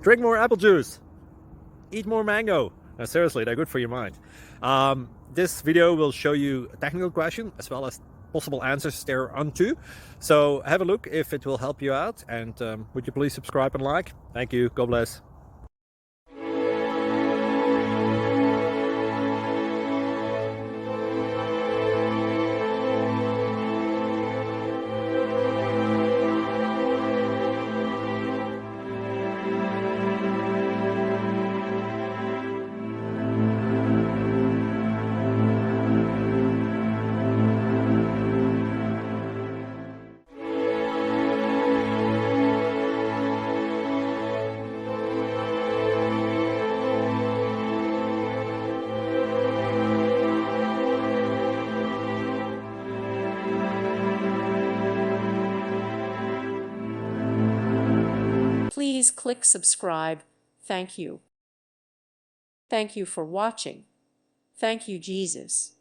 Drink more apple juice. Eat more mango. No, seriously, they're good for your mind. This video will show you a technical question as well as possible answers thereunto. So have a look if it will help you out, and would you please subscribe and like? Thank you. God bless. Please click subscribe. Thank you. Thank you for watching. Thank you, Jesus.